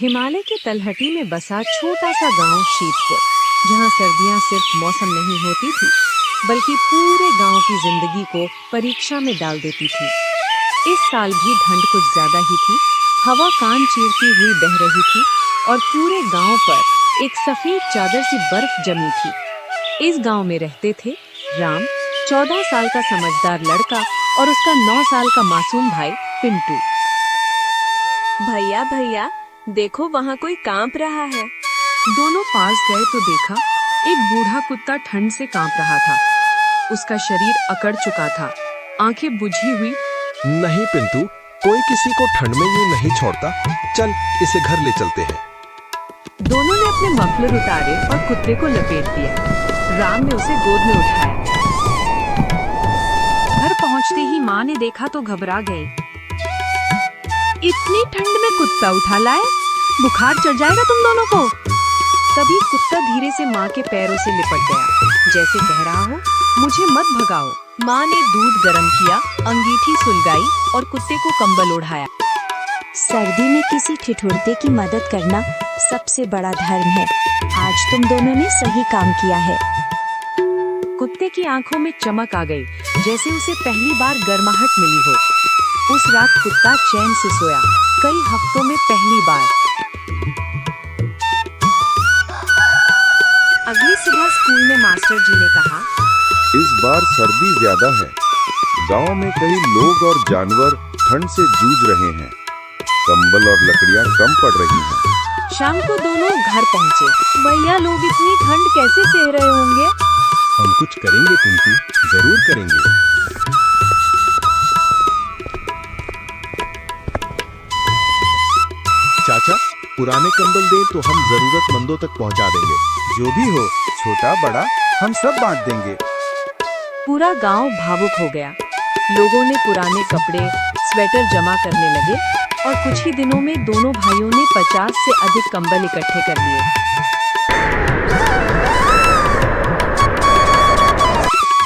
हिमालय की तलहटी में बसा छोटा सा गांव शीतपुर, जहां सर्दियां सिर्फ मौसम नहीं होती थी, बल्कि पूरे गांव की जिंदगी को परीक्षा में डाल देती थी। इस साल भी ठंड कुछ ज्यादा ही थी। हवा कान चीरती हुई बह रही थी और पूरे गांव पर एक सफेद चादर सी बर्फ जमी थी। इस गांव में रहते थे राम, 14 साल का समझदार लड़का, और उसका 9 साल का मासूम भाई पिंटू। भैया भैया, देखो वहाँ कोई कांप रहा है। दोनों पास गए तो देखा एक बूढ़ा कुत्ता ठंड से कांप रहा था। उसका शरीर अकड़ चुका था, आंखें बुझी हुई। नहीं पिंटू, कोई किसी को ठंड में यूं नहीं छोड़ता। चल इसे घर ले चलते हैं। दोनों ने अपने मफलर उतारे और कुत्ते को लपेट दिया। राम ने उसे गोद में उठाया। घर पहुंचते ही माँ ने देखा तो घबरा गई। इतनी ठंड में कुत्ता उठा लाए, बुखार चढ़ जाएगा तुम दोनों को। तभी कुत्ता धीरे से माँ के पैरों से लिपट गया, जैसे कह रहा हो, मुझे मत भगाओ। माँ ने दूध गर्म किया, अंगीठी सुलगाई और कुत्ते को कंबल ओढ़ाया। सर्दी में किसी ठिठुरते की मदद करना सबसे बड़ा धर्म है। आज तुम दोनों ने सही काम किया है। कुत्ते की आंखों में चमक आ गई, जैसे उसे पहली बार गर्माहट मिली हो। उस रात कुत्ता चैन से सोया, कई हफ्तों में पहली बार। अगली सुबह स्कूल में मास्टर जी ने कहा, इस बार सर्दी ज्यादा है। गांव में कई लोग और जानवर ठंड से जूझ रहे हैं। कंबल और लकड़ियां कम पड़ रही हैं। शाम को दोनों घर पहुँचे। भैया, लोग इतनी ठंड कैसे सह रहे होंगे? हम कुछ करेंगे पिंटू, जरूर करेंगे। चाचा, पुराने कंबल दें तो हम जरूरतमंदों तक पहुंचा देंगे। जो भी हो, छोटा बड़ा हम सब बांट देंगे। पूरा गांव भावुक हो गया। लोगों ने पुराने कपड़े, स्वेटर जमा करने लगे और कुछ ही दिनों में दोनों भाइयों ने 50 से अधिक कंबल इकट्ठे कर लिए।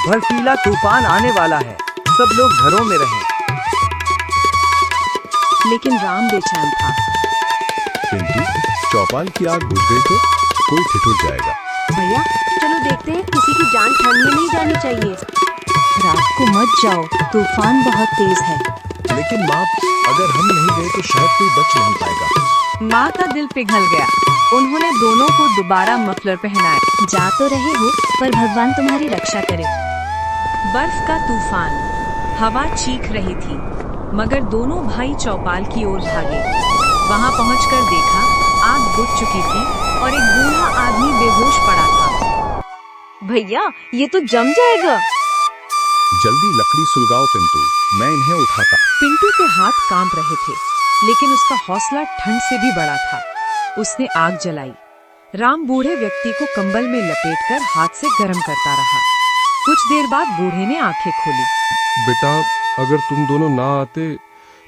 बर्फीला तूफान आने वाला है, सब लोग घरों में रहें। लेकिन राम बेचैन था। पिंटू, चौपाल की आग बुझ गई तो कोई ठिठुर जाएगा। भैया चलो देखते हैं, किसी की जान ठंड में नहीं जानी चाहिए। रात को मत जाओ, तूफान बहुत तेज है। लेकिन माँ, अगर हम नहीं गए तो शायद कोई बच नहीं पाएगा। माँ का दिल पिघल गया। उन्होंने दोनों को दोबारा मफलर पहनाया। जा तो रहे हो, पर भगवान तुम्हारी रक्षा करे। बर्फ का तूफान, हवा चीख रही थी, मगर दोनों भाई चौपाल की ओर भागे। वहां पहुंचकर देखा आग बुझ चुकी थी और एक बूढ़ा आदमी बेहोश पड़ा था। भैया, ये तो जम जाएगा। जल्दी लकड़ी सुलगाओ पिंटू, मैं इन्हें उठाता। पिंटू के हाथ कांप रहे थे, लेकिन उसका हौसला ठंड से भी बड़ा था। उसने आग जलाई। राम बूढ़े व्यक्ति को कंबल में लपेटकर हाथ से गर्म करता रहा। कुछ देर बाद बूढ़े ने आंखें खोली। बेटा, अगर तुम दोनों ना आते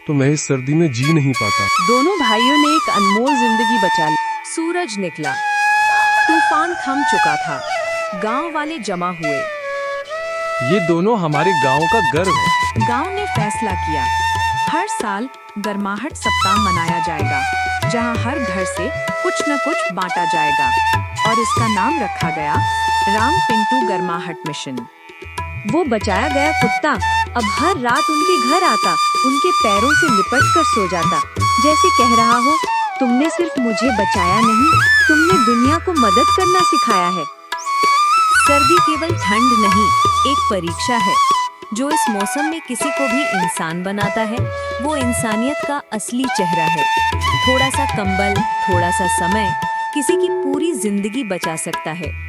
तो मैं इस सर्दी में जी नहीं पाता। दोनों भाइयों ने एक अनमोल जिंदगी बचा ली। सूरज निकला, तूफान थम चुका था। गांव वाले जमा हुए। ये दोनों हमारे गांव का गर्व है। गांव ने फैसला किया, हर साल गर्माहट सप्ताह मनाया जाएगा, जहां हर घर से कुछ न कुछ बांटा जाएगा, और इसका नाम रखा गया राम पिंटू गर्माहट मिशन। वो बचाया गया कुत्ता अब हर रात उनके घर आता, उनके पैरों से लिपट कर सो जाता, जैसे कह रहा हो, तुमने सिर्फ मुझे बचाया नहीं, तुमने दुनिया को मदद करना सिखाया है। सर्दी केवल ठंड नहीं, एक परीक्षा है। जो इस मौसम में किसी को भी इंसान बनाता है, वो इंसानियत का असली चेहरा है। थोड़ा सा कंबल, थोड़ा सा समय किसी की पूरी जिंदगी बचा सकता है।